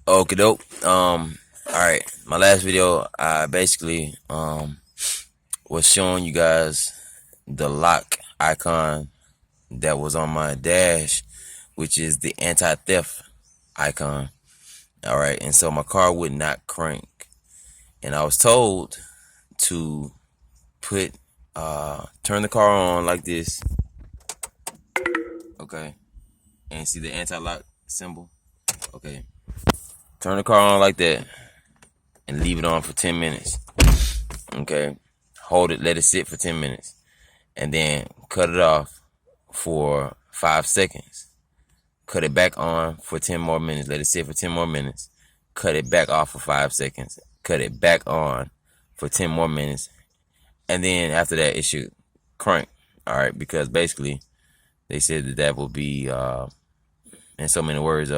Okay, dope. All right. My last video, I basically was showing you guys the lock icon that was on my dash, which is the anti-theft icon. All right, and so my car would not crank, and I was told to put turn the car on like this. Okay, and see the anti-lock symbol. Okay, turn the car on like that and leave it on for 10 minutes. Okay, hold it, let it sit for 10 minutes, and then cut it off for 5 seconds. Cut it back on for 10 more minutes, let it sit for 10 more minutes. Cut it back off for 5 seconds. Cut it back on for 10 more minutes. And then after that, it should crank. All right, because basically they said that will be, in so many words,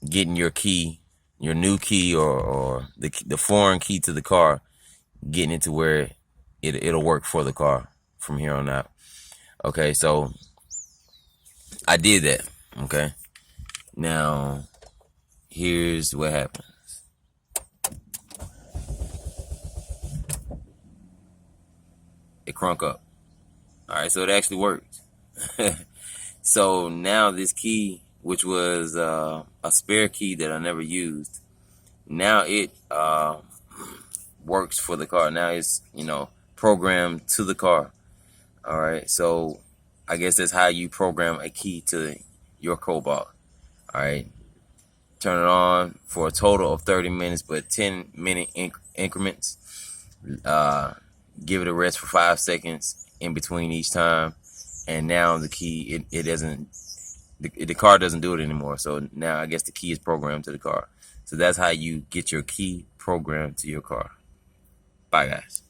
getting your key, your new key, or the foreign key to the car, getting it to where it'll work for the car from here on out. Okay, so I did that. Okay, now here's what happened. It crunk up. All right, so it actually worked. So now this key, which was a spare key that I never used, now it works for the car. Now it's, programmed to the car. All right, so I guess that's how you program a key to your cobalt. All right, turn it on for a total of 30 minutes, but 10-minute increments. Give it a rest for 5 seconds in between each time, and now the key, it doesn't, the car doesn't do it anymore. So now I guess the key is programmed to the car. So that's how you get your key programmed to your car. Bye, guys.